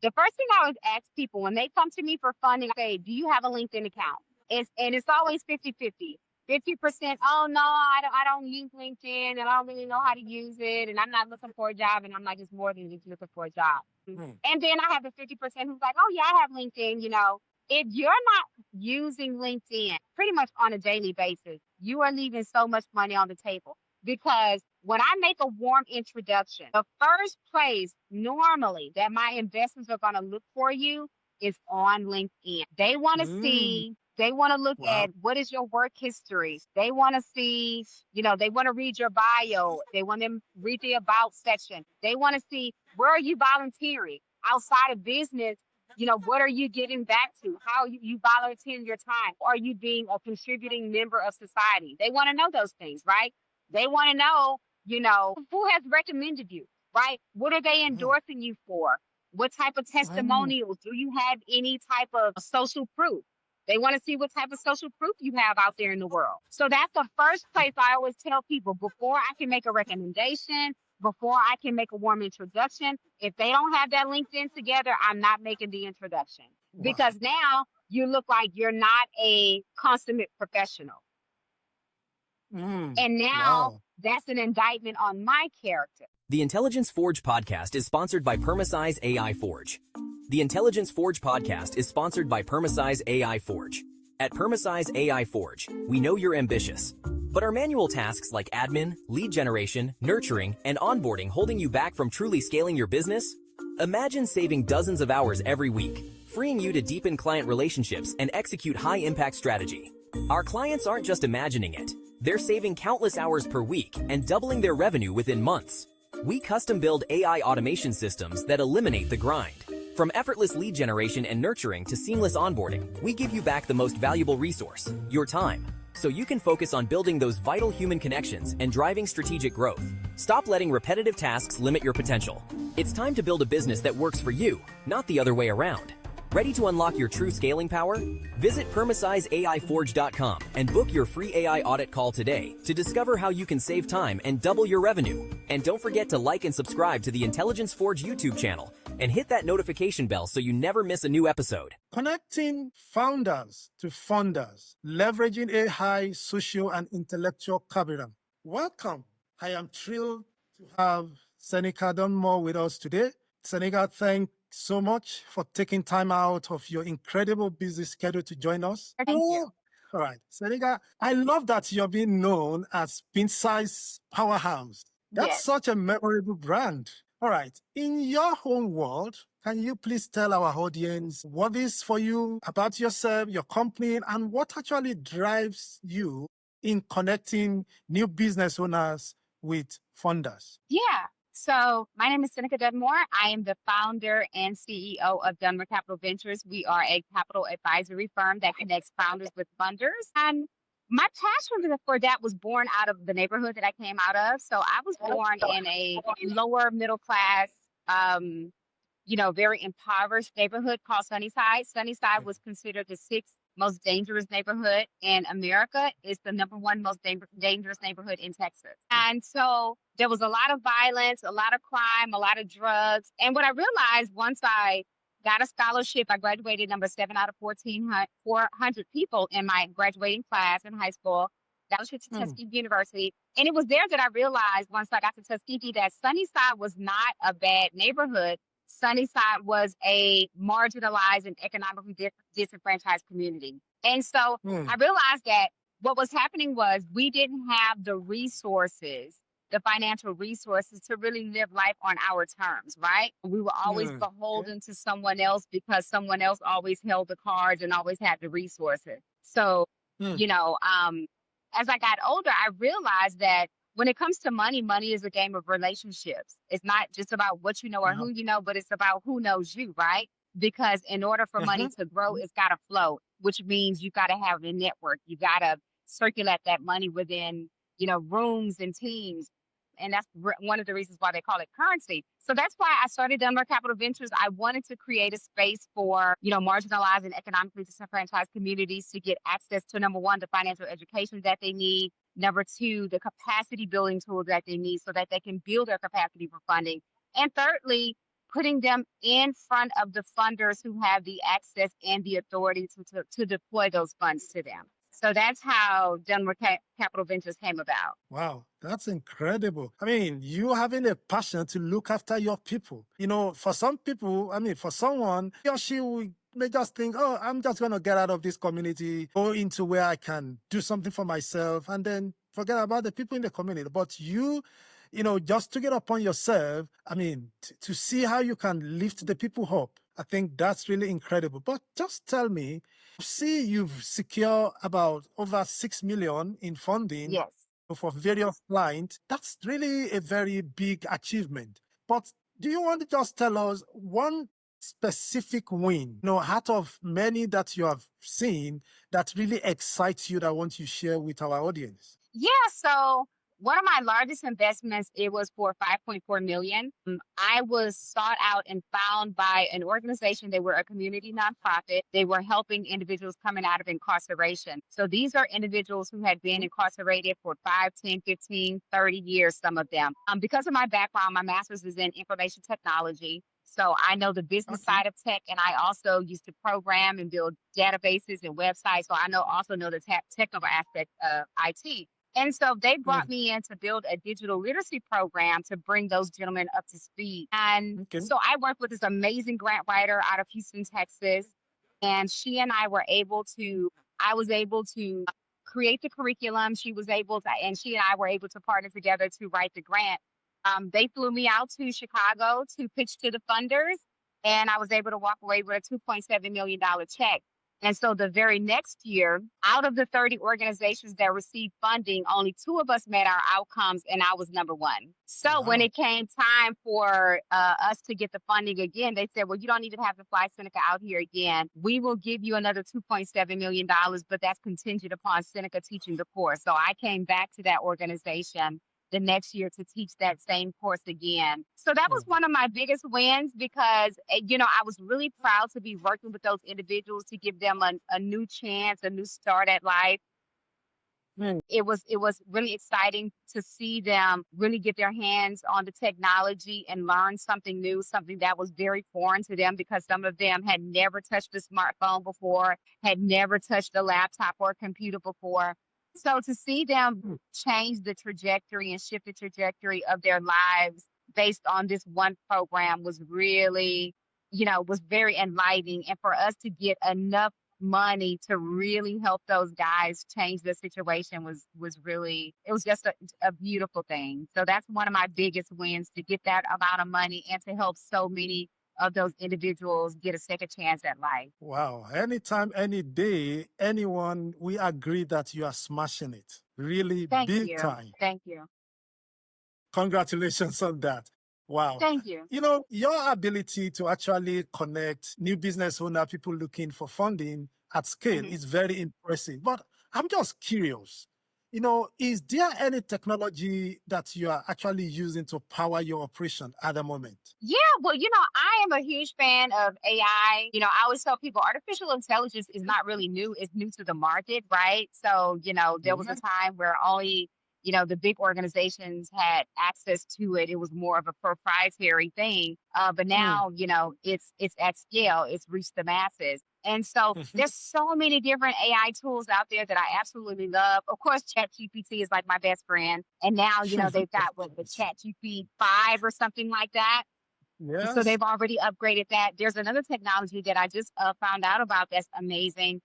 The first thing I always ask people when they come to me for funding, I say, do you have a LinkedIn account? It's always 50-50. 50%, oh no, I don't use LinkedIn and I don't really know how to use it and I'm not looking for a job and I'm not just more than just looking for a job. Mm. And then I have the 50% who's like, oh yeah, I have LinkedIn. If you're not using LinkedIn pretty much on a daily basis, you are leaving so much money on the table because when I make a warm introduction, the first place normally that my investors are going to look for you is on LinkedIn. Mm. They want to look Wow. at what is your work history. They want to see, they want to read your bio. They want to read the about section. They want to see where are you volunteering outside of business. What are you giving back to? How you volunteering your time? Are you being a contributing member of society? They want to know those things, right? They want to know, who has recommended you, right? What are they Mm. endorsing you for? What type of Mm. testimonials? Do you have any type of social proof? They want to see what type of social proof you have out there in the world. So that's the first place I always tell people before I can make a recommendation, before I can make a warm introduction. If they don't have that LinkedIn together, I'm not making the introduction Wow. because now you look like you're not a consummate professional. Mm. And now Wow. that's an indictment on my character. The Intelligence Forge podcast is sponsored by Permasize AI Forge. The Intelligence Forge podcast is sponsored by Permasize AI Forge. At Permasize AI Forge, we know you're ambitious, but are manual tasks like admin, lead generation, nurturing, and onboarding holding you back from truly scaling your business? Imagine saving dozens of hours every week, freeing you to deepen client relationships and execute high-impact strategy. Our clients aren't just imagining it. They're saving countless hours per week and doubling their revenue within months. We custom build AI automation systems that eliminate the grind. From effortless lead generation and nurturing to seamless onboarding, we give you back the most valuable resource, your time, so you can focus on building those vital human connections and driving strategic growth. Stop letting repetitive tasks limit your potential. It's time to build a business that works for you, not the other way around. Ready to unlock your true scaling power? Visit PermasizeAIForge.com and book your free AI audit call today to discover how you can save time and double your revenue. And don't forget to like and subscribe to the Intelligence Forge YouTube channel and hit that notification bell so you never miss a new episode. Connecting founders to funders, leveraging AI, social, and intellectual capital. Welcome. I am thrilled to have Seneca Dunmore with us today. Seneca, thank so much for taking time out of your incredible busy schedule to join us. Thank you. All right, Seneca, I love that you're being known as Pin-Size Powerhouse. That's Yes. such a memorable brand. All right, in your home world, can you please tell our audience what is for you about yourself, your company, and what actually drives you in connecting new business owners with funders? Yeah. So my name is Seneca Dunmore. I am the founder and CEO of Dunmore Capital Ventures. We are a capital advisory firm that connects founders with funders. And my passion for that was born out of the neighborhood that I came out of. So I was born in a lower middle class, very impoverished neighborhood called Sunnyside. Sunnyside was considered the sixth most dangerous neighborhood in America. It's the number one most dangerous neighborhood in Texas. And so there was a lot of violence, a lot of crime, a lot of drugs. And what I realized once I got a scholarship, I graduated number 7 out of 400 people in my graduating class in high school. Scholarship to Mm. Tuskegee University. And it was there that I realized once I got to Tuskegee that Sunnyside was not a bad neighborhood. Sunnyside was a marginalized and economically disenfranchised community. And so Mm. I realized that what was happening was we didn't have the resources, the financial resources to really live life on our terms, right? We were always Mm. Okay. beholden to someone else because someone else always held the cards and always had the resources. So, Mm. as I got older, I realized that when it comes to money, money is a game of relationships. It's not just about what you know or Yeah. who you know, but it's about who knows you, right? Because in order for money Mhm. to grow, it's got to flow, which means you got to have a network. You got to circulate that money within, rooms and teams. And that's one of the reasons why they call it currency. So that's why I started Dunmore Capital Ventures. I wanted to create a space for, marginalized and economically disenfranchised communities to get access to, number one, the financial education that they need. Number two, the capacity building tools that they need so that they can build their capacity for funding. And thirdly, putting them in front of the funders who have the access and the authority to deploy those funds to them. So that's how Dunmore Capital Ventures came about. Wow, that's incredible. I mean, you having a passion to look after your people. You know, for some people, I mean, for someone, he or she may just think, oh, I'm just going to get out of this community, go into where I can do something for myself, and then forget about the people in the community. But you know, just took it upon yourself. I mean, to see how you can lift the people up. I think that's really incredible. But just tell me, see, you've secured about over 6 million in funding Yes. for various clients. That's really a very big achievement. But do you want to just tell us one specific win, you know, out of many that you have seen that really excites you that want to share with our audience? Yeah, so one of my largest investments, it was for 5.4 million. I was sought out and found by an organization. They were a community nonprofit. They were helping individuals coming out of incarceration. So these are individuals who had been incarcerated for 5, 10, 15, 30 years, some of them. Because of my background, my master's is in information technology. So I know the business Okay. side of tech, and I also used to program and build databases and websites. So I also know the technical aspect of IT. And so they brought me in to build a digital literacy program to bring those gentlemen up to speed. And Okay. so I worked with this amazing grant writer out of Houston, Texas. And she and I was able to create the curriculum. She and I were able to partner together to write the grant. They flew me out to Chicago to pitch to the funders, and I was able to walk away with a $2.7 million check. And so the very next year, out of the 30 organizations that received funding, only 2 of us met our outcomes, and I was number 1. So when Wow. it came time for us to get the funding again, they said, well, you don't even have to fly Seneca out here again. We will give you another $2.7 million, but that's contingent upon Seneca teaching the course. So I came back to that organization the next year to teach that same course again. So that was Oh, one of my biggest wins because, you know, I was really proud to be working with those individuals to give them a new chance, a new start at life. It was really exciting to see them really get their hands on the technology and learn something new, something that was very foreign to them because some of them had never touched a smartphone before, had never touched a laptop or a computer before. So to see them change the trajectory and shift the trajectory of their lives based on this one program was really, was very enlightening. And for us to get enough money to really help those guys change the situation was really, it was just a beautiful thing. So that's one of my biggest wins, to get that amount of money and to help so many of those individuals get a second chance at life. wow. Anytime, any day, anyone, we agree that you are smashing it. Really Thank big you. time. Thank you. Congratulations on that. Wow. Thank you. You know, your ability to actually connect new business owner, people looking for funding at scale Mhm. is very impressive. But I'm just curious, you know, is there any technology that you are actually using to power your operation at the moment? Yeah, well, I am a huge fan of AI. I always tell people artificial intelligence is not really new, it's new to the market, right? So, there was a Yeah. time where only, the big organizations had access to it. It was more of a proprietary thing. But Mm. now, it's at scale, it's reached the masses. And so there's so many different AI tools out there that I absolutely love. Of course, ChatGPT is like my best friend. And now, they've Of got what, the course. ChatGPT 5 or something like that. So Yes. they've already upgraded that. There's another technology that I just found out about that's amazing.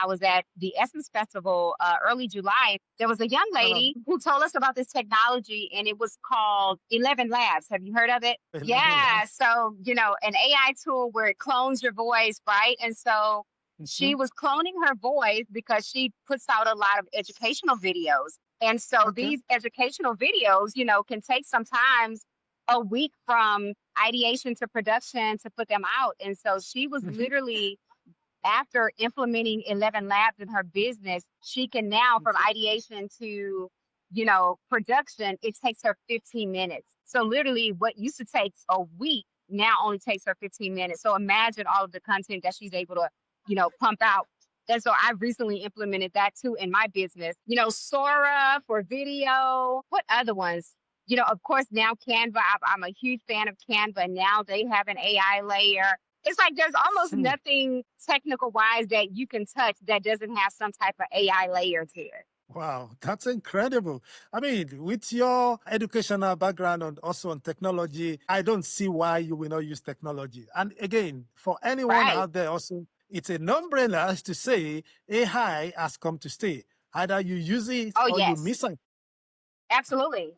I was at the Essence Festival early July. There was a young lady who told us about this technology, and it was called 11 Labs. Have you heard of it? Yeah. Yes. So, an AI tool where it clones your voice, right? And so she Mhm. was cloning her voice because she puts out a lot of educational videos. And so Okay. these educational videos, can take sometimes a week from ideation to production to put them out. And so she was Mhm. literally, after implementing 11 labs in her business, she can now, from Okay. ideation to, production, it takes her 15 minutes. So literally what used to take a week now only takes her 15 minutes. So imagine all of the content that she's able to, pump out. And so I recently implemented that too in my business. Sora for video. What other ones? Of course, now Canva, I'm a huge fan of Canva. Now they have an AI layer. It's like there's almost Hmm. nothing technical wise that you can touch that doesn't have some type of AI layer to it. Wow, that's incredible. I mean, with your educational background and also on technology, I don't see why you will not use technology. And again, for anyone Right. out there also, it's a no-brainer to say AI has come to stay. Either you use it Oh, or you yes. miss it. Absolutely.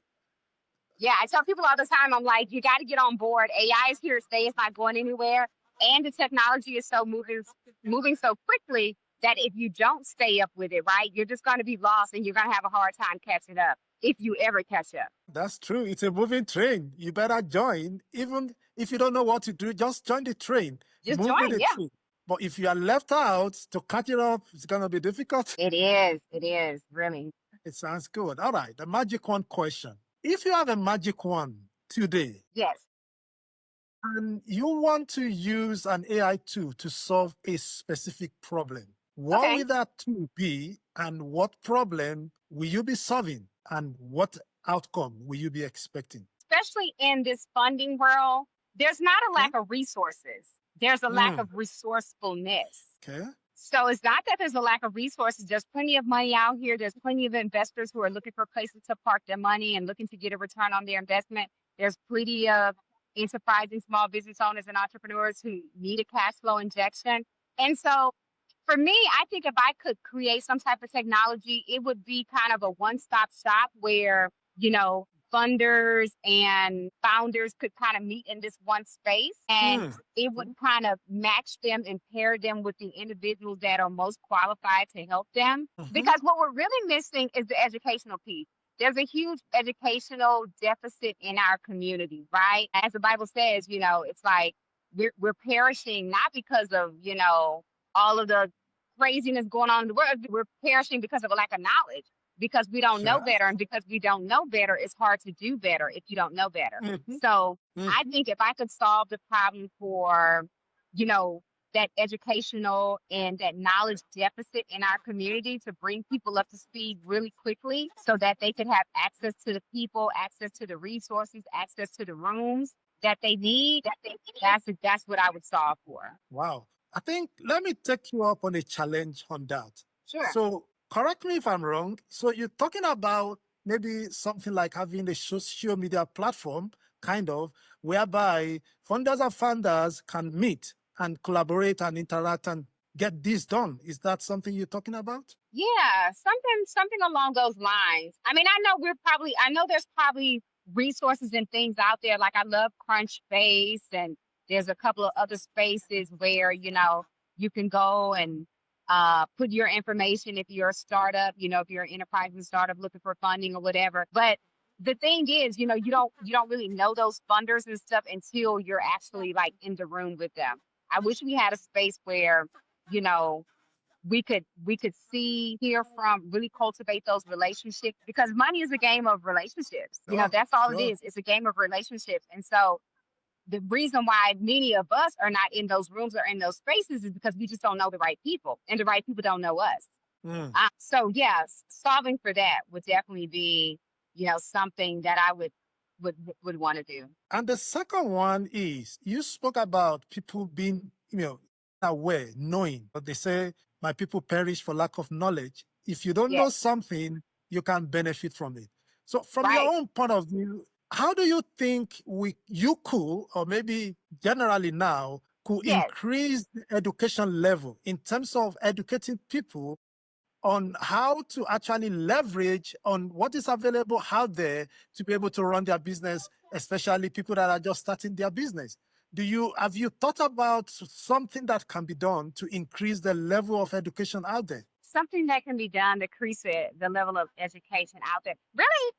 Yeah, I tell people all the time, I'm like, you got to get on board. AI is here to stay. It's not going anywhere. And the technology is so moving so quickly that if you don't stay up with it, right, you're just going to be lost and you're going to have a hard time catching up if you ever catch up. That's true. It's a moving train. You better join. Even if you don't know what to do, just join the train. Just Move with join. the Yeah, train. But if you are left out to catch it up, it's going to be difficult. it is. It is really. It sounds good. All right. The magic wand question. If you have a magic wand today Yes. and you want to use an AI tool to solve a specific problem, what Okay. will that tool be and what problem will you be solving and what outcome will you be expecting? Especially in this funding world, there's not a Okay. lack of resources. There's a lack Mm, of resourcefulness. okay. So it's not that there's a lack of resources. There's plenty of money out here. There's plenty of investors who are looking for places to park their money and looking to get a return on their investment. There's plenty of enterprising small business owners and entrepreneurs who need a cash flow injection. And so for me, I think if I could create some type of technology, it would be kind of a one-stop shop where, funders and founders could kind of meet in this one space and Mm, it would kind of match them and pair them with the individuals that are most qualified to help them. mhm. Because what we're really missing is the educational piece. There's a huge educational deficit in our community, right? As the Bible says, it's like we're perishing not because of, all of the craziness going on in the world. We're perishing because of a lack of knowledge, because we don't know Yeah. better. And because we don't know better, it's hard to do better if you don't know better. Mhm, So I mhm. think if I could solve the problem for, you know, that educational and that knowledge deficit in our community to bring people up to speed really quickly so that they could have access to the people, access to the resources, access to the rooms that they need, that's what I would solve for. Wow. I think let me take you up on a challenge on that. Sure. So, correct me if I'm wrong. So, you're talking about maybe something like having a social media platform, kind of, whereby funders and founders can meet and collaborate and interact and get this done. Is that something you're talking about? Yeah, something along those lines. I mean, I know there's probably resources and things out there. Like I love Crunchbase, and there's a couple of other spaces where, you can go and put your information if you're a startup, if you're an enterprise and startup looking for funding or whatever. But the thing is, you don't really know those funders and stuff until you're actually like in the room with them. I wish we had a space where, you know, we could see, hear from, really cultivate those relationships, because money is a game of relationships. Oh, That's all it sure. is. It's a game of relationships. And so the reason why many of us are not in those rooms or in those spaces is because we just don't know the right people, and the right people don't know us. Mm. So yes, solving for that would definitely be, something that I would want to do. And the second one is you spoke about people being, aware, knowing, but they say, my people perish for lack of knowledge. If you don't know Yes. something, you can benefit from it. So, from your Right. own point of view, how do you think you could, or maybe generally now, could Yes. increase the education level in terms of educating people on how to actually leverage on what is available out there to be able to run their business, especially people that are just starting their business. Have you thought about something that can be done to increase the level of education out there? Something that can be done to increase the level of education out there. Really,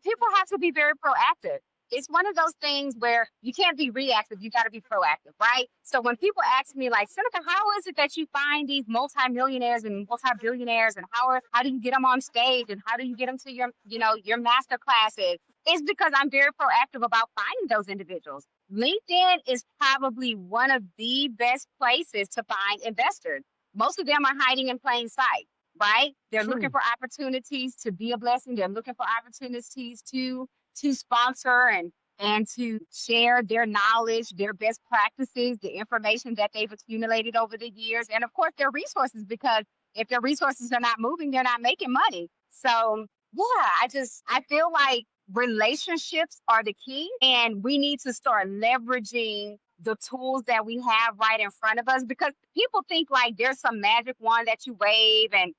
people have to be very proactive. It's one of those things where you can't be reactive. You got to be proactive, right? So when people ask me like, Seneca, how is it that you find these multimillionaires and multi-billionaires, and how do you get them on stage, and how do you get them to your master classes? It's because I'm very proactive about finding those individuals. LinkedIn is probably one of the best places to find investors. Most of them are hiding in plain sight, right? They're looking Hmm. for opportunities to be a blessing. They're looking for opportunities to to sponsor and to share their knowledge, their best practices, the information that they've accumulated over the years, and of course their resources, because if their resources are not moving, they're not making money. So yeah, I feel like relationships are the key, and we need to start leveraging the tools that we have right in front of us, because people think like there's some magic wand that you wave and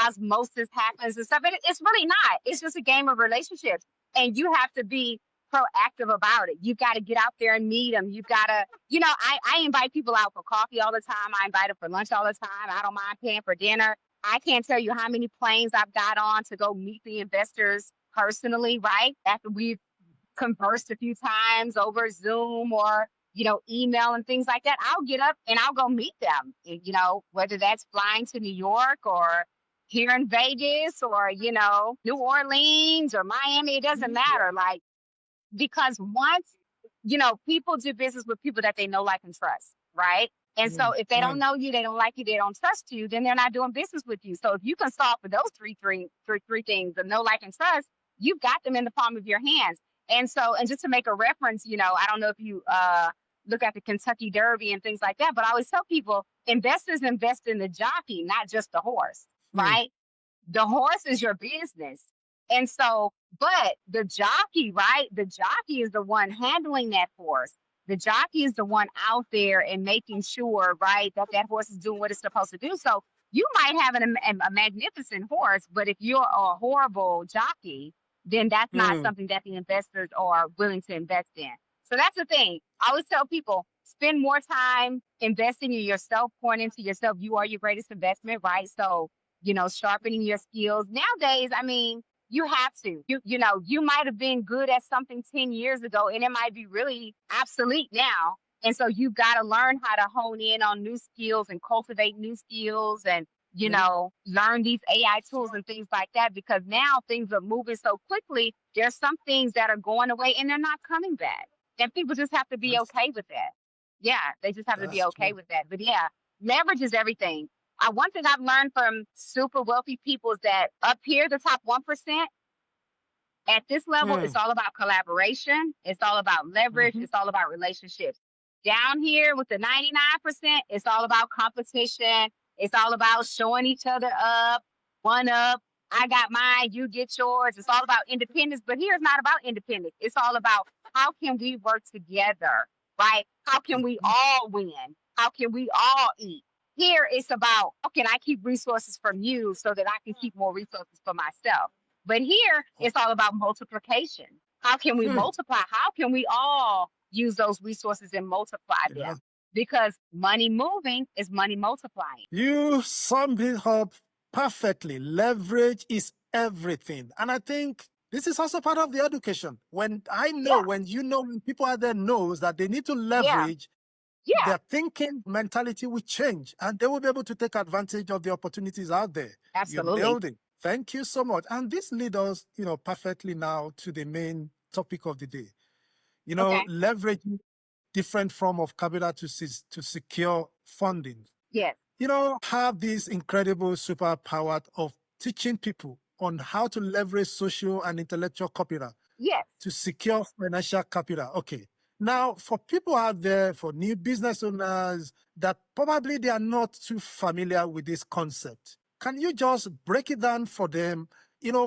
osmosis happens and stuff. But it's really not. It's just a game of relationships, and you have to be proactive about it. You've got to get out there and meet them. You've got to, I invite people out for coffee all the time. I invite them for lunch all the time. I don't mind paying for dinner. I can't tell you how many planes I've got on to go meet the investors personally, right? After we've conversed a few times over Zoom or, email and things like that, I'll get up and I'll go meet them, whether that's flying to New York or here in Vegas or, New Orleans or Miami. It doesn't matter. Like, because once, people do business with people that they know, like, and trust, right? And so if they don't know you, they don't like you, they don't trust you, then they're not doing business with you. So if you can solve for those three things, the know, like, and trust, you've got them in the palm of your hands. And so, and just to make a reference, I don't know if you look at the Kentucky Derby and things like that, but I always tell people, investors invest in the jockey, not just the horse, right? The horse is your business. And so, but the jockey, right? The jockey is the one handling that horse. The jockey is the one out there and making sure, right, that horse is doing what it's supposed to do. So you might have a magnificent horse, but if you're a horrible jockey, then that's not something that the investors are willing to invest in. So that's the thing. I always tell people, spend more time investing in yourself, pouring into yourself. You are your greatest investment, right? So, sharpening your skills. Nowadays, I mean, you have to. You might have been good at something 10 years ago, and it might be really obsolete now. And so you've got to learn how to hone in on new skills and cultivate new skills and, learn these AI tools and things like that, because now things are moving so quickly. There's some things that are going away and they're not coming back. And people just have to be okay with that. Yeah, they just have to be okay with that. But yeah, leverage is everything. One thing I've learned from super wealthy people is that up here, the top 1%, at this level, it's all about collaboration. It's all about leverage. It's all about relationships. Down here with the 99%, it's all about competition. It's all about showing each other up, one up. I got mine, you get yours. It's all about independence. But here it's not about independence. It's all about how can we work together, right? How can we all win? How can we all eat? Here it's about, how can I keep resources from you so that I can keep more resources for myself? But here it's all about multiplication. How can we multiply? How can we all use those resources and multiply them? Because money moving is money multiplying. You summed it up perfectly. Leverage is everything. And I think this is also part of the education. When people out there knows that they need to leverage, their thinking mentality will change and they will be able to take advantage of the opportunities out there. Absolutely. You're building. Thank you so much. And this leads us, perfectly now to the main topic of the day. Leveraging different form of capital to secure funding. Yes. Have this incredible superpower of teaching people on how to leverage social and intellectual capital to secure financial capital. Okay. Now, for people out there, for new business owners that probably they are not too familiar with this concept, can you just break it down for them,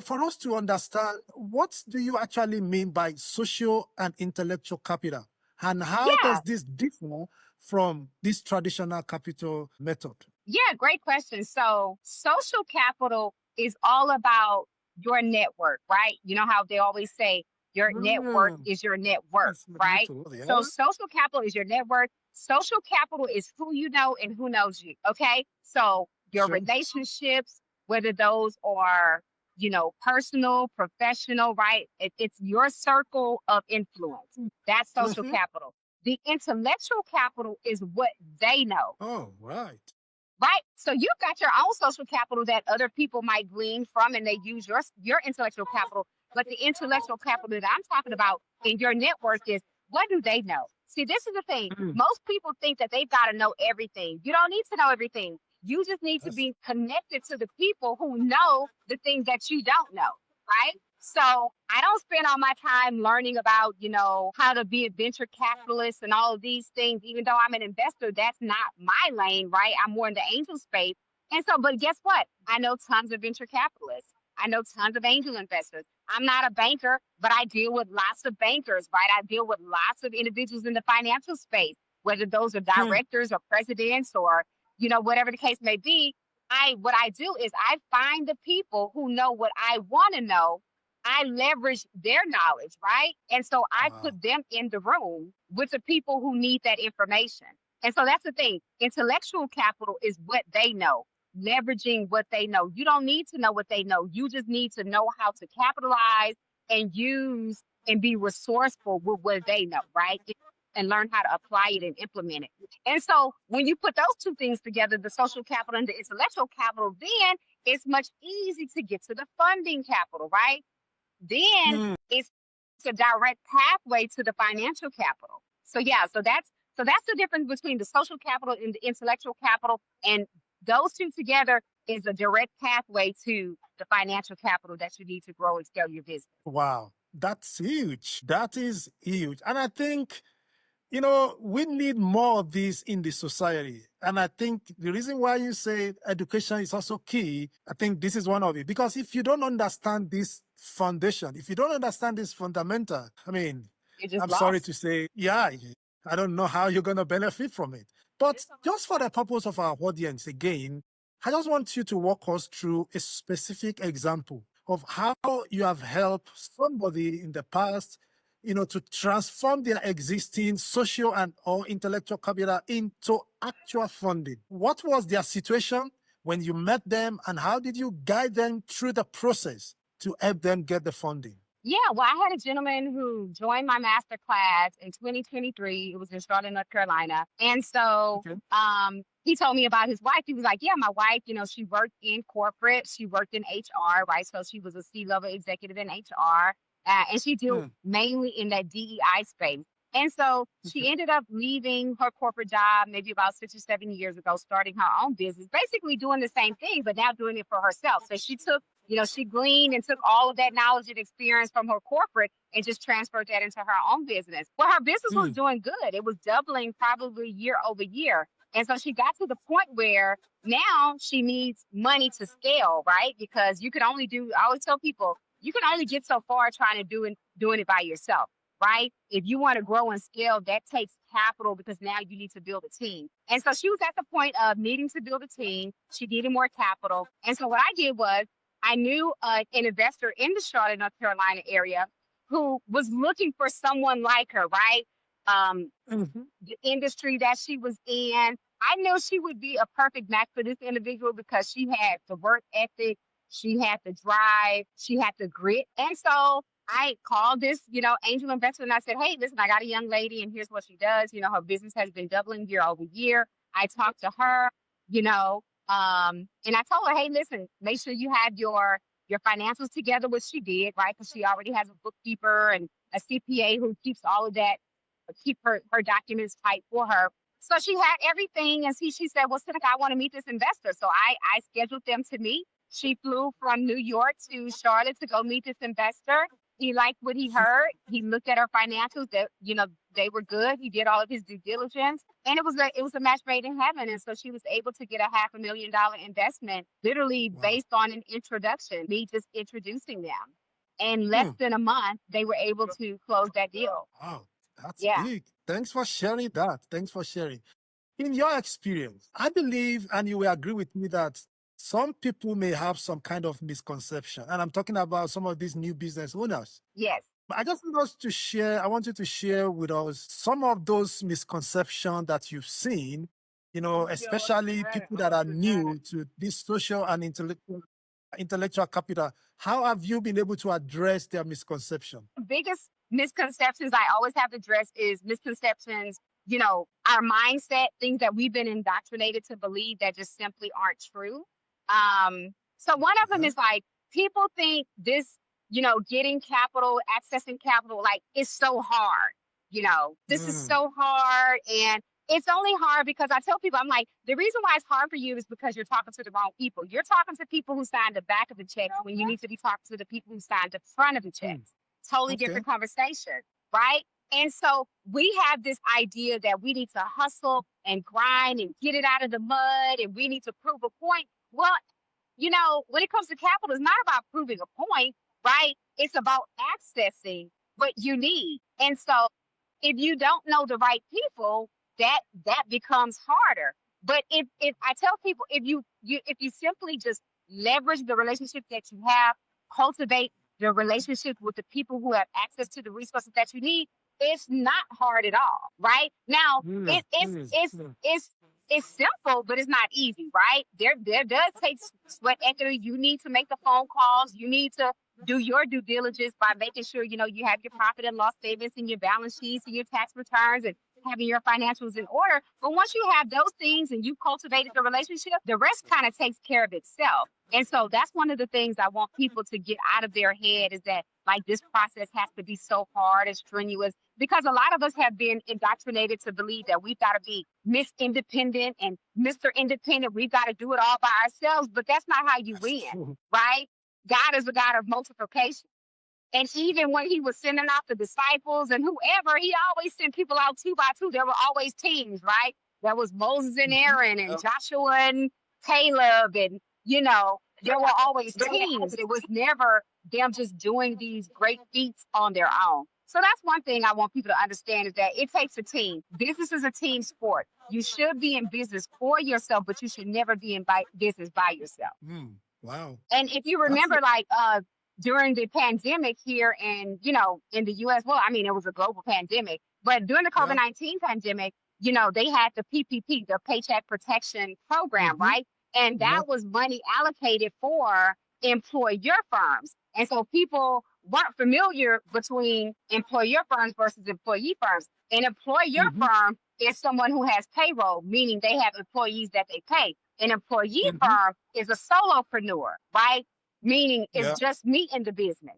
for us to understand what do you actually mean by social and intellectual capital? And how does this differ from this traditional capital method? Yeah, great question. So social capital is all about your network, right? You know how they always say your network is your net worth, right? So social capital is your network. Social capital is who you know and who knows you, okay? So your relationships, whether those are, personal, professional, right? It's your circle of influence. That's social capital. The intellectual capital is what they know. Oh, right. Right? So you've got your own social capital that other people might glean from, and they use your intellectual capital. But the intellectual capital that I'm talking about in your network is, what do they know? See, this is the thing. Most people think that they've got to know everything. You don't need to know everything. You just need to be connected to the people who know the things that you don't know, right? So I don't spend all my time learning about, how to be a venture capitalist and all of these things, even though I'm an investor, that's not my lane, right? I'm more in the angel space. And so, but guess what? I know tons of venture capitalists. I know tons of angel investors. I'm not a banker, but I deal with lots of bankers, right? I deal with lots of individuals in the financial space, whether those are Hmm. directors or presidents or, whatever the case may be. What I do is I find the people who know what I want to know. I leverage their knowledge, right? And so I Wow. put them in the room with the people who need that information. And so that's the thing. Intellectual capital is what they know, leveraging what they know. You don't need to know what they know. You just need to know how to capitalize and use and be resourceful with what they know, right? And learn how to apply it and implement it. And so when you put those two things together, the social capital and the intellectual capital, then it's much easy to get to the funding capital, right? Then Hmm. it's a direct pathway to the financial capital. So yeah, so that's the difference between the social capital and the intellectual capital, and those two together is a direct pathway to the financial capital that you need to grow and scale your business. Wow. That's huge. That is huge. And I think, we need more of this in the society. And I think the reason why you say education is also key, I think this is one of it. Because if you don't understand this foundation, if you don't understand this fundamental, I mean, You're just I'm sorry lost. to say, yeah, I don't know how you're going to benefit from it. But just for the purpose of our audience, again, I just want you to walk us through a specific example of how you have helped somebody in the past, to transform their existing social and or intellectual capital into actual funding. What was their situation when you met them, and how did you guide them through the process to help them get the funding? Yeah, well, I had a gentleman who joined my master class in 2023. It was in Charlotte, North Carolina. And so Okay. he told me about his wife. He was like, yeah, my wife, she worked in corporate. She worked in HR, right? So she was a C-level executive in HR. And she dealt Hmm. mainly in that DEI space. And so Okay. she ended up leaving her corporate job maybe about 6 or 7 years ago, starting her own business, basically doing the same thing, but now doing it for herself. So she took, she gleaned and took all of that knowledge and experience from her corporate and just transferred that into her own business. Well, her business was Hmm. doing good. It was doubling probably year over year. And so she got to the point where now she needs money to scale, right? Because you can only do, I always tell people, you can only get so far trying to doing it by yourself, right? If you want to grow and scale, that takes capital because now you need to build a team. And so she was at the point of needing to build a team. She needed more capital. And so what I did was I knew an investor in the Charlotte, North Carolina area who was looking for someone like her, right? Mhm. The industry that she was in. I knew she would be a perfect match for this individual because she had the work ethic, she had the drive, she had the grit. And so I called this, angel investor and I said, hey, listen, I got a young lady and here's what she does. Her business has been doubling year over year. I talked to her, and I told her, hey, listen, make sure you have your financials together, which she did, right? Because she already has a bookkeeper and a CPA who keeps all of that, keep her documents tight for her. So she had everything, and she said, well, Seneca, I want to meet this investor. So I scheduled them to meet. She flew from New York to Charlotte to go meet this investor. He liked what he heard. He looked at her financials that, they were good. He did all of his due diligence. And it was a match made in heaven. And so she was able to get a $500,000 investment literally Wow. based on an introduction, me just introducing them. In less Hmm. than a month, they were able to close that deal. Wow. That's Yeah. big. Thanks for sharing that. Thanks for sharing. In your experience, I believe, and you will agree with me, that some people may have some kind of misconception. And I'm talking about some of these new business owners. Yes. I just want us to share, I want you to share with us some of those misconceptions that you've seen, especially people that are new to this social and intellectual capital. How have you been able to address their misconception? Biggest misconceptions I always have to address is misconceptions, our mindset, things that we've been indoctrinated to believe that just simply aren't true. So one of them Uh-huh. is like people think this, getting capital, accessing capital, like it's so hard. This is Mm. so hard, and It's only hard because I tell people, I'm like, the reason why it's hard for you is because you're talking to the wrong people. You're talking to people who signed the back of the checks when you need to be talking to the people who signed the front of the Mm. checks. Totally Okay. different conversation, right? And so we have this idea that we need to hustle and grind and get it out of the mud and we need to prove a point. Well, when it comes to capital, it's not about proving a point, right? It's about accessing what you need. And so if you don't know the right people, that becomes harder. But if I tell people, if you simply just leverage the relationship that you have, cultivate the relationship with the people who have access to the resources that you need, it's not hard at all, right? Now Mm. it, it's Mm. it's Mm. it's it's simple, but it's not easy, right? There does take sweat equity. You need to make the phone calls. You need to do your due diligence by making sure you have your profit and loss statements and your balance sheets and your tax returns and having your financials in order. But once you have those things and you've cultivated the relationship, the rest kind of takes care of itself. And so that's one of the things I want people to get out of their head is that like this process has to be so hard and strenuous because a lot of us have been indoctrinated to believe that we've got to be Miss Independent and Mr. Independent. We've got to do it all by ourselves, but that's not how you That's win, true. right? God is a God of multiplication. And even when he was sending out the disciples and whoever, he always sent people out two by two. There were always teams, right? There was Moses and Mhm. Aaron and Yep. Joshua and Caleb. And, there were always teams. It was never them just doing these great feats on their own. So that's one thing I want people to understand is that it takes a team. Business is a team sport. You should be in business for yourself, but you should never be in business by yourself. Mm. Wow. And if you That's remember, like during the pandemic here and in the US, well, I mean, it was a global pandemic, but during the yeah. COVID-19 pandemic, they had the PPP, the Paycheck Protection Program, Mm-hmm. right? And Yeah. that was money allocated for employer firms. And so people weren't familiar between employer firms versus employee firms. An employer Mm-hmm. firm is someone who has payroll, meaning they have employees that they pay. An employee Mm-hmm. firm is a solopreneur, right? Meaning it's Yeah. just me in the business.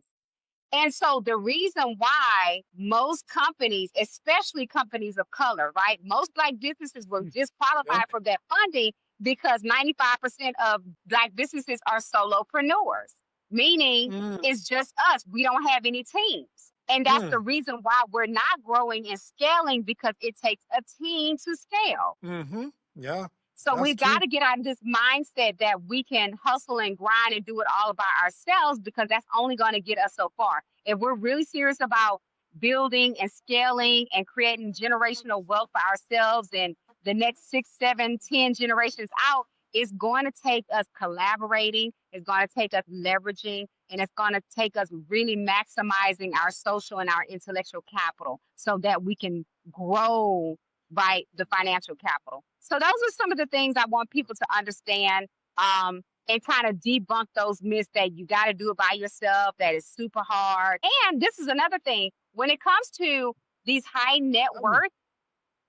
And so the reason why most companies, especially companies of color, right? Most black businesses will Mm. disqualify Yeah. for that funding because 95% of black businesses are solopreneurs, meaning Mm. it's just us. We don't have any teams. And that's the Mm. reason why we're not growing and scaling because it takes a team to scale. Mm-hmm. Yeah. So That's we got true. to get out of this mindset that we can hustle and grind and do it all by ourselves because that's only going to get us so far. If we're really serious about building and scaling and creating generational wealth for ourselves and the next 6, 7, 10 generations out, it's going to take us collaborating, it's going to take us leveraging, and it's going to take us really maximizing our social and our intellectual capital so that we can grow the financial capital. So those are some of the things I want people to understand and kind of debunk those myths that you got to do it by yourself, that is super hard. And this is another thing when it comes to these high net Mm. worth,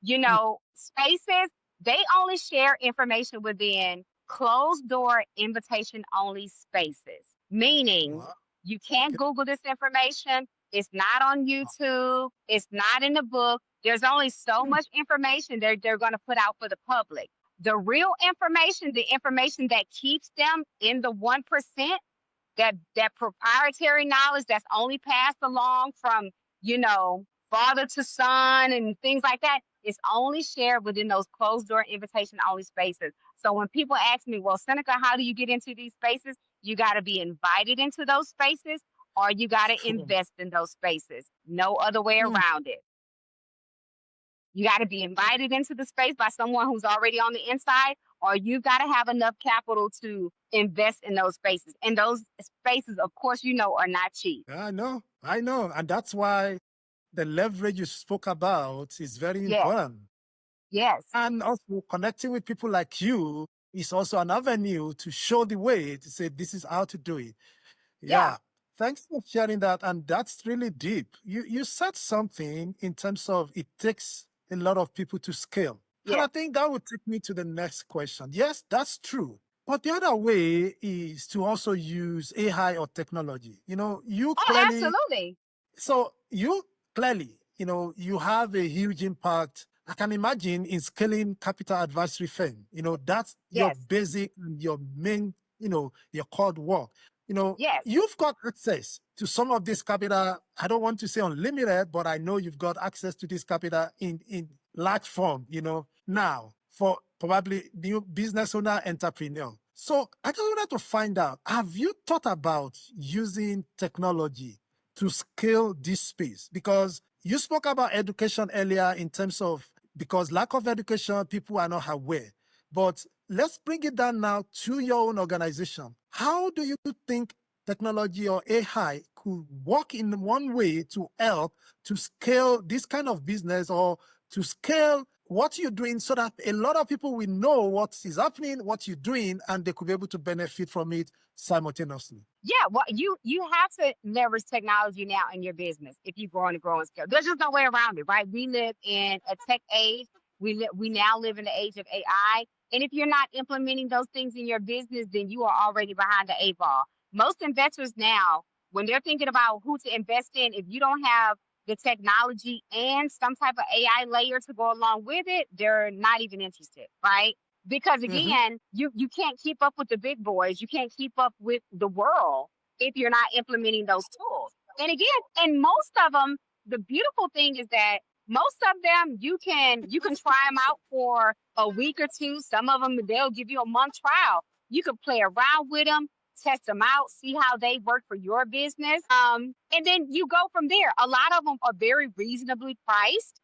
Mm. spaces, they only share information within closed door invitation only spaces, meaning Wow. you can't Okay. Google this information. It's not on YouTube. It's not in the book. There's only so Mm. much information they're going to put out for the public. The real information, the information that keeps them in the 1%, that proprietary knowledge that's only passed along from, father to son and things like that, is only shared within those closed door invitation only spaces. So when people ask me, well, Seneca, how do you get into these spaces? You got to be invited into those spaces or you got to Cool. invest in those spaces. No other way Mm. around it. You got to be invited into the space by someone who's already on the inside, or you've got to have enough capital to invest in those spaces. And those spaces, of course, are not cheap. I know. And that's why the leverage you spoke about is very Yes, important. yes, And also connecting with people like you is also an avenue to show the way to say this is how to do it. yeah, Yeah. Thanks for sharing that. And that's really deep. You said something in terms of it takes a lot of people to scale. And yeah. I think that would take me to the next question. Yes, that's true. But the other way is to also use AI or technology. Oh, absolutely. So you clearly, you have a huge impact I can imagine in scaling capital advisory firm, that's your Yes, basic, your main, your core work. yes. You've got access to some of this capital. I don't want to say unlimited, but I know you've got access to this capital in large form, now for probably new business owner, entrepreneur. So I just wanted to find out, have you thought about using technology to scale this space? Because you spoke about education earlier in terms of, because lack of education, people are not aware. But let's bring it down now to your own organization. How do you think technology or AI could work in one way to help to scale this kind of business, or to scale what you're doing, so that a lot of people will know what is happening, what you're doing, and they could be able to benefit from it simultaneously? Yeah, well, you have to leverage technology now in your business if you grow and grow and scale. There's just no way around it, right? We live in a tech age. We now live in the age of AI. And if you're not implementing those things in your business, then you are already behind the eight ball. Most investors now, when they're thinking about who to invest in, if you don't have the technology and some type of AI layer to go along with it, they're not even interested, right? Because Mm-hmm. again, you can't keep up with the big boys. You can't keep up with the world if you're not implementing those tools. And again, and most of them, the beautiful thing is that most of them you can try them out for a week or two. Some of them they'll give you a month trial. You can play around with them, test them out, see how they work for your business. And then you go from there. A lot of them are very reasonably priced,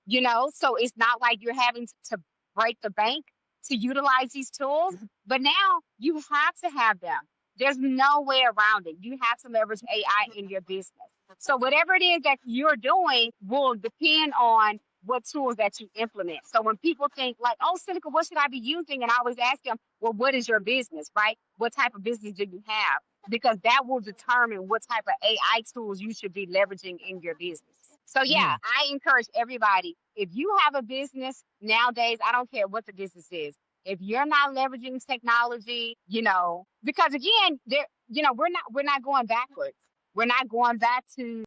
so it's not like you're having to break the bank to utilize these tools. But now you have to have them. There's no way around it. You have to leverage AI in your business. So whatever it is that you're doing will depend on what tools that you implement. So when people think like, oh, Seneca, what should I be using? And I always ask them, well, what is your business, right? What type of business do you have? Because that will determine what type of AI tools you should be leveraging in your business. So yeah, Mm. I encourage everybody, if you have a business nowadays, I don't care what the business is, if you're not leveraging technology, because again, we're not going backwards. We're not going back to,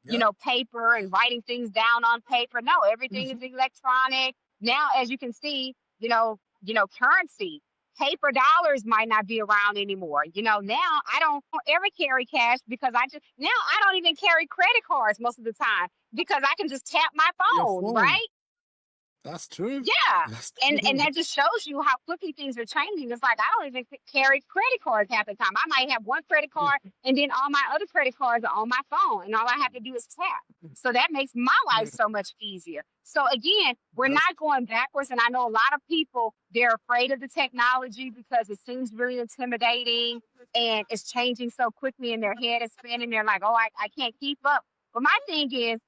Yeah. paper and writing things down on paper. No, everything is Mhm. electronic. Now, as you can see, currency, paper dollars might not be around anymore. Now I don't ever carry cash because now I don't even carry credit cards most of the time because I can just tap my Your phone, phone. right? That's true. Yeah. That's And true. that just shows you how quickly things are changing. It's like I don't even carry credit cards half the time. I might have one credit card and then all my other credit cards are on my phone and all I have to do is tap. So that makes my life so much easier. So again, we're That's not going backwards. And I know a lot of people, they're afraid of the technology because it seems really intimidating and it's changing so quickly in their head is spinning. They're like, oh, I can't keep up. But my thing is,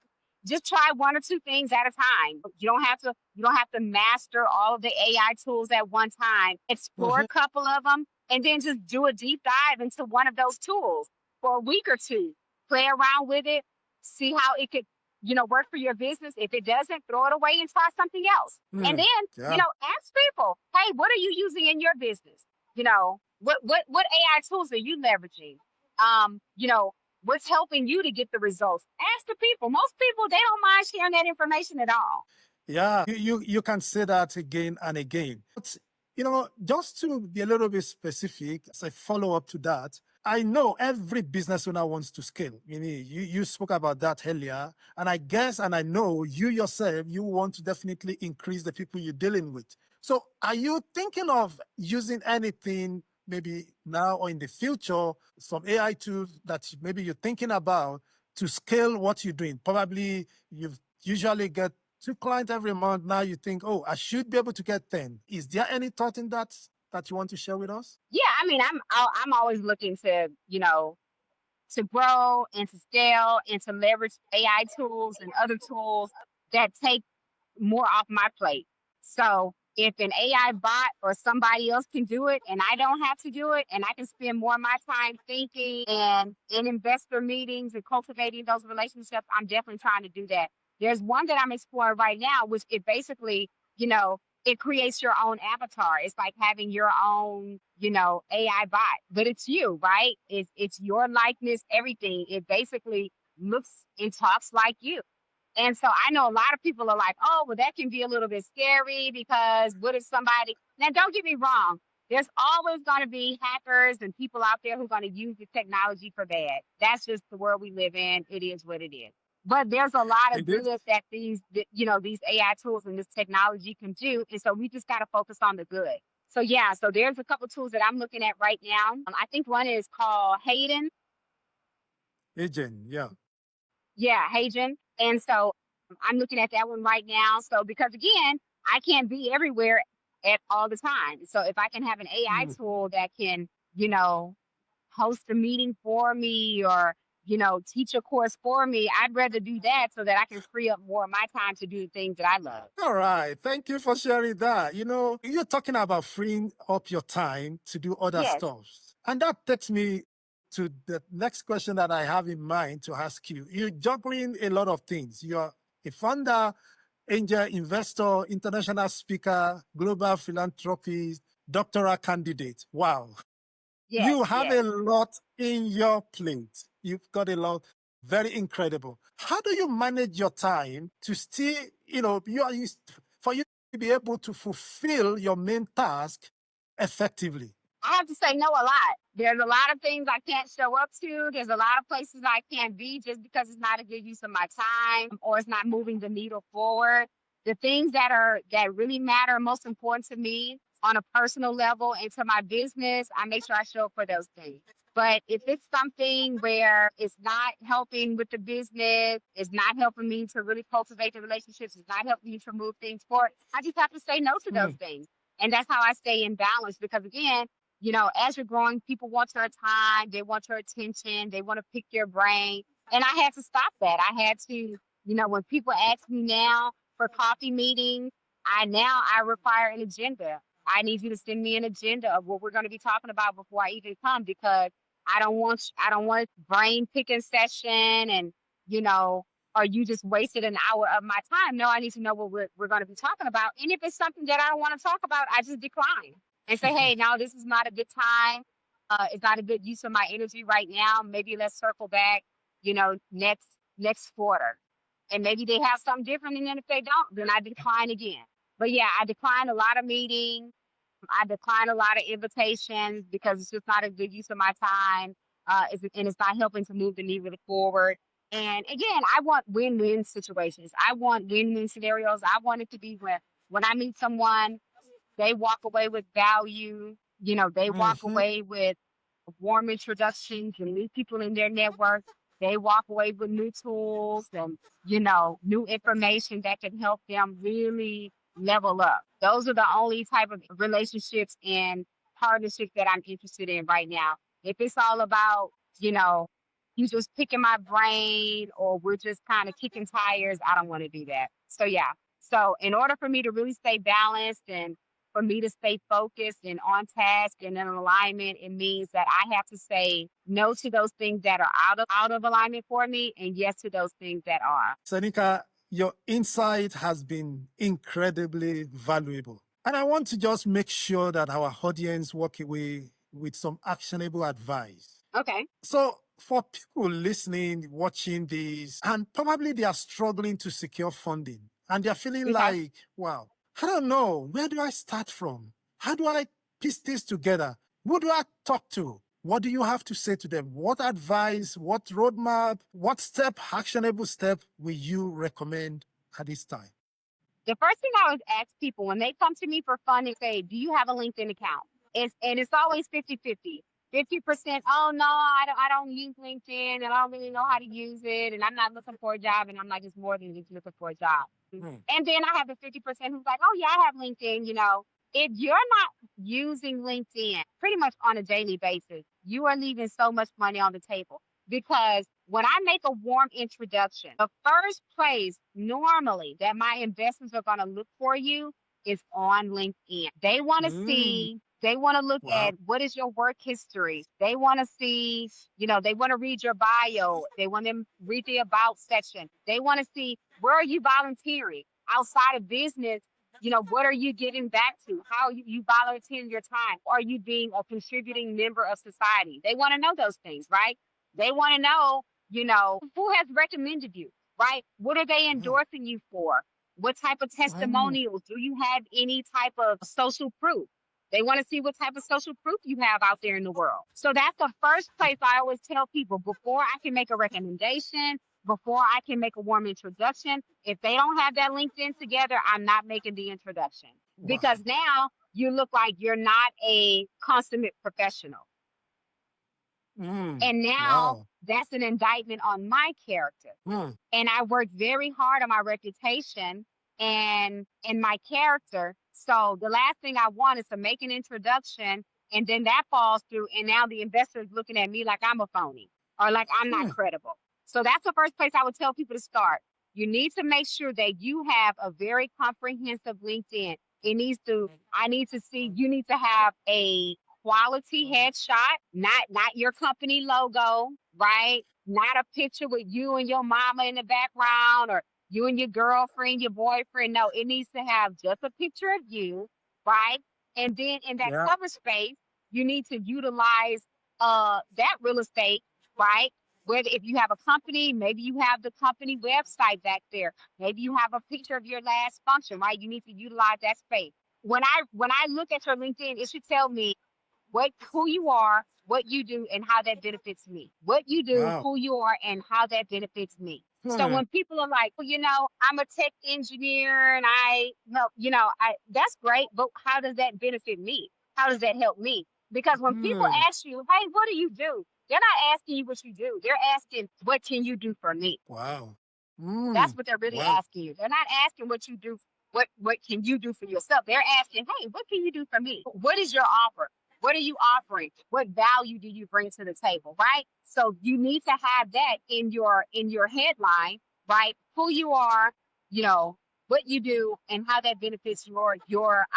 just try one or two things at a time. You don't have to master all of the AI tools at one time. Explore Mhm. a couple of them and then just do a deep dive into one of those tools for a week or two. Play around with it, see how it could, work for your business. If it doesn't, throw it away and try something else. And Mm. then, Yeah. ask people, hey, what are you using in your business? What AI tools are you leveraging? What's helping you to get the results? Ask the people. Most people, they don't mind sharing that information at all. Yeah, you can say that again and again. But just to be a little bit specific, as a follow up to that, I know every business owner wants to scale. You spoke about that earlier, and I guess, and I know you yourself, you want to definitely increase the people you're dealing with. So, are you thinking of using anything maybe now or in the future, some AI tools that maybe you're thinking about to scale what you're doing? Probably you've usually get two clients every month. Now you think, oh, I should be able to get 10. Is there any thought in that you want to share with us? Yeah, I mean, I'm always looking to grow and to scale and to leverage AI tools and other tools that take more off my plate. So if an AI bot or somebody else can do it and I don't have to do it and I can spend more of my time thinking and in investor meetings and cultivating those relationships, I'm definitely trying to do that. There's one that I'm exploring right now, which it basically, it creates your own avatar. It's like having your own, AI bot, but it's you, right? It's your likeness, everything. It basically looks and talks like you. And so I know a lot of people are like, oh, well, that can be a little bit scary because what if somebody, now don't get me wrong, there's always going to be hackers and people out there who are going to use the technology for bad. That's just the world we live in. It is what it is. But there's a lot of Indeed. good that these AI tools and this technology can do. And so we just got to focus on the good. So yeah, so there's a couple tools that I'm looking at right now. I think one is called Hayden. Agent, yeah. Yeah, Hagen. And so I'm looking at that one right now. So because again, I can't be everywhere at all the time. So if I can have an AI Mm. tool that can, you know, host a meeting for me or, teach a course for me, I'd rather do that so that I can free up more of my time to do the things that I love. All right. Thank you for sharing that. You're talking about freeing up your time to do other Yes, stuff. And that takes me to the next question that I have in mind to ask you. You're juggling a lot of things. You're a founder, angel investor, international speaker, global philanthropist, doctoral candidate. Wow. yes, You have yes. a lot in your plate. You've got a lot. Very incredible. How do you manage your time to still, for you to be able to fulfill your main task effectively? I have to say no a lot. There's a lot of things I can't show up to. There's a lot of places I can't be just because it's not a good use of my time or it's not moving the needle forward. The things that really matter, most important to me on a personal level and to my business, I make sure I show up for those things. But if it's something where it's not helping with the business, it's not helping me to really cultivate the relationships, it's not helping me to move things forward, I just have to say no to those Mm. things. And that's how I stay in balance because again, as you're growing, people want your time, they want your attention, they want to pick your brain. And I had to stop that. I had to, when people ask me now for coffee meetings, I require an agenda. I need you to send me an agenda of what we're going to be talking about before I even come because I don't want a brain picking session and, you know, or you just wasted an hour of my time. No, I need to know what we're going to be talking about. And if it's something that I don't want to talk about, I just decline and say, hey, no, this is not a good time. It's not a good use of my energy right now. Maybe let's circle back, next quarter. And maybe they have something different. And then if they don't, then I decline again. But yeah, I decline a lot of meetings. I decline a lot of invitations because it's just not a good use of my time. And it's not helping to move the needle forward. And again, I want win-win situations. I want win-win scenarios. I want it to be where when I meet someone, they walk away with value. They walk Mhm. away with warm introductions and new people in their network. They walk away with new tools and, new information that can help them really level up. Those are the only type of relationships and partnerships that I'm interested in right now. If it's all about, you know, you just picking my brain or we're just kind of kicking tires, I don't want to do that. So yeah. So in order for me to really stay balanced and for me to stay focused and on task and in alignment, it means that I have to say no to those things that are out of alignment for me and yes to those things that are. Seneca, your insight has been incredibly valuable. And I want to just make sure that our audience walk away with some actionable advice. Okay. So, for people listening, watching this, and probably they are struggling to secure funding and they're feeling Okay. like, wow, I don't know, where do I start from? How do I piece this together? Who do I talk to? What do you have to say to them? What advice, what roadmap, what actionable step will you recommend at this time? The first thing I always ask people when they come to me for funding, say, do you have a LinkedIn account? And it's always 50-50. 50%, oh no, I don't use LinkedIn and I don't really know how to use it and I'm not looking for a job and I'm not just more than just looking for a job. Hmm. And then I have the 50% who's like, oh yeah, I have LinkedIn. If you're not using LinkedIn pretty much on a daily basis, you are leaving so much money on the table because when I make a warm introduction, the first place normally that my investors are going to look for you is on LinkedIn. They want to look Wow. at what is your work history. They want to see, they want to read your bio. They want to read the about section. They want to see where are you volunteering outside of business. What are you giving back to? How are you volunteering your time? Are you being a contributing member of society? They want to know those things, right? They want to know, who has recommended you. right? What are they Wow. endorsing you for? What type of Wow. testimonials? Do you have any type of social proof? They want to see what type of social proof you have out there in the world. So that's the first place I always tell people before I can make a recommendation, before I can make a warm introduction. If they don't have that LinkedIn together, I'm not making the introduction because Wow. now you look like you're not a consummate professional. Mm. And now Wow. that's an indictment on my character. Mm. And I worked very hard on my reputation and my character. So the last thing I want is to make an introduction and then that falls through. And now the investor is looking at me like I'm a phony or like I'm not Mm. credible. So that's the first place I would tell people to start. You need to make sure that you have a very comprehensive LinkedIn. I need to see, you need to have a quality headshot, not your company logo, right? Not a picture with you and your mama in the background or you and your girlfriend, your boyfriend. No, it needs to have just a picture of you, right? And then in that Yeah. cover space, you need to utilize that real estate, right? Whether if you have a company, maybe you have the company website back there. Maybe you have a picture of your last function, right? You need to utilize that space. When I look at your LinkedIn, it should tell me who you are, what you do, and how that benefits me. What you do, Wow. who you are, and how that benefits me. So Hmm. when people are like, well, I'm a tech engineer and I help, that's great, but how does that benefit me? How does that help me? Because when people Hmm. ask you, hey, what do you do? They're not asking you what you do. They're asking, what can you do for me? Wow. That's Mm. what they're really Wow. asking you. They're not asking what you do, what can you do for yourself. They're asking, hey, what can you do for me? What is your offer? What are you offering? What value do you bring to the table? Right. So you need to have that in your headline, right? Who you are, you know, what you do and how that benefits your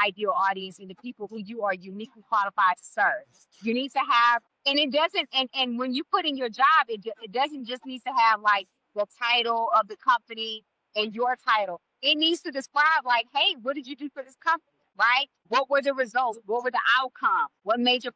ideal audience and the people who you are uniquely qualified to serve. You need to have, and it doesn't, and when you put in your job, it doesn't just need to have like the title of the company and your title. It needs to describe like, hey, what did you do for this company? Right? What were the results? What were the outcomes? What major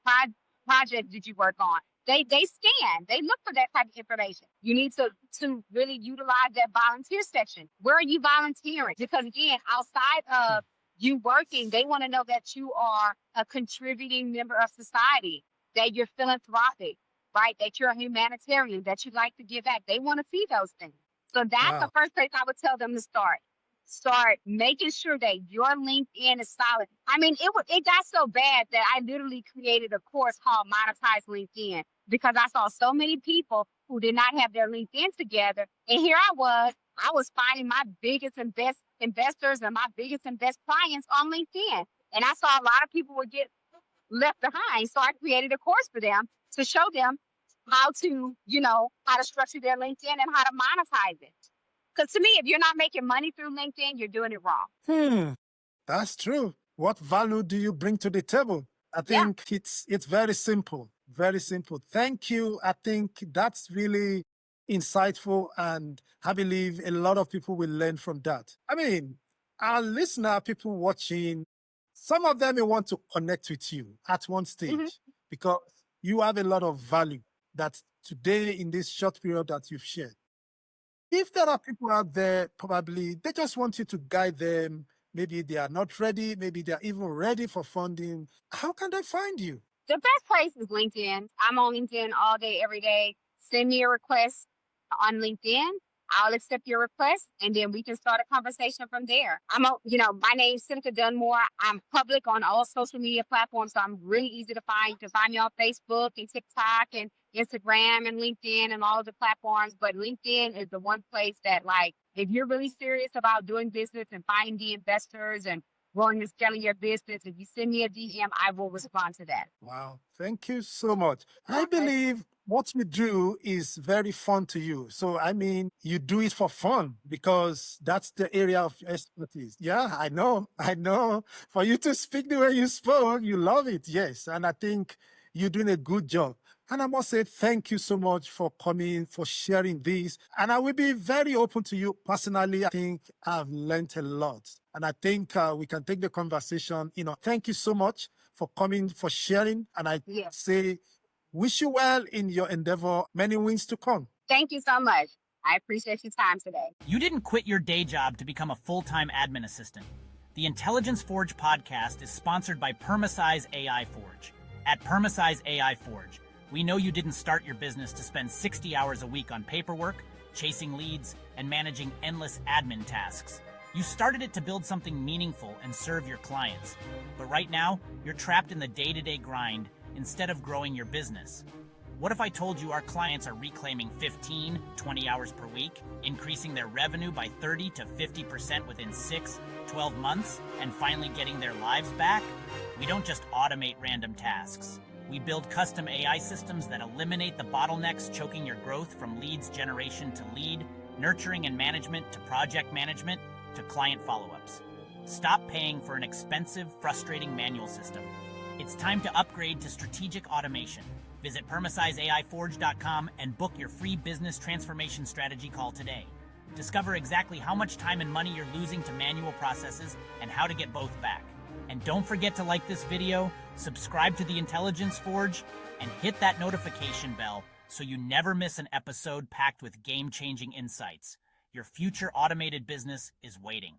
project did you work on? They scan, they look for that type of information. You need to really utilize that volunteer section. Where are you volunteering? Because again, outside Hmm. of you working, they want to know that you are a contributing member of society, that you're philanthropic, right? That you're a humanitarian, that you like to give back. They want to see those things. So that's the Wow. first place I would tell them to start. Start making sure that your LinkedIn is solid. I mean, it got so bad that I literally created a course called Monetize LinkedIn because I saw so many people who did not have their LinkedIn together. And here I was finding my biggest and best investors and my biggest and best clients on LinkedIn. And I saw a lot of people would get left behind. So I created a course for them to show them how to structure their LinkedIn and how to monetize it. Because to me, if you're not making money through LinkedIn, you're doing it wrong. Hmm. That's true. What value do you bring to the table? I Yeah. think it's very simple. Very simple. Thank you. I think that's really insightful, and I believe a lot of people will learn from that. I mean, our listener, people watching, some of them may want to connect with you at one Hmm. stage because you have a lot of value that today in this short period that you've shared. If there are people out there, probably they just want you to guide them. Maybe they are not ready. Maybe they're even ready for funding. How can they find you? The best place is LinkedIn. I'm on LinkedIn all day, every day. Send me a request on LinkedIn. I'll accept your request and then we can start a conversation from there. My name's Seneca Dunmore. I'm public on all social media platforms, so I'm really easy to find. You can find me on Facebook and TikTok and Instagram and LinkedIn and all of the platforms. But LinkedIn is the one place that, like, if you're really serious about doing business and finding the investors and growing and scaling your business, if you send me a DM, I will respond to that. Wow. Thank you so much. I Okay. believe what you do is very fun to you. So, I mean, you do it for fun because that's the area of your expertise. Yeah, I know. I know. For you to speak the way you spoke, you love it. Yes. And I think you're doing a good job. And I must say, thank you so much for coming, for sharing this. And I will be very open to you personally. I think I've learned a lot. And I think we can take the conversation. Thank you so much for coming, for sharing. And I Yeah. say, wish you well in your endeavor, many wins to come. Thank you so much. I appreciate your time today. You didn't quit your day job to become a full-time admin assistant. The Intelligence Forge podcast is sponsored by Permasize AI Forge. At Permasize AI Forge, we know you didn't start your business to spend 60 hours a week on paperwork, chasing leads, and managing endless admin tasks. You started it to build something meaningful and serve your clients. But right now, you're trapped in the day-to-day grind instead of growing your business. What if I told you our clients are reclaiming 15, 20 hours per week, increasing their revenue by 30 to 50% within 6, 12 months, and finally getting their lives back? We don't just automate random tasks. We build custom AI systems that eliminate the bottlenecks choking your growth, from leads generation to lead, nurturing and management to project management to client follow-ups. Stop paying for an expensive, frustrating manual system. It's time to upgrade to strategic automation. Visit PermasizeAIForge.com and book your free business transformation strategy call today. Discover exactly how much time and money you're losing to manual processes and how to get both back. And don't forget to like this video, subscribe to the Intelligence Forge, and hit that notification bell so you never miss an episode packed with game-changing insights. Your future automated business is waiting.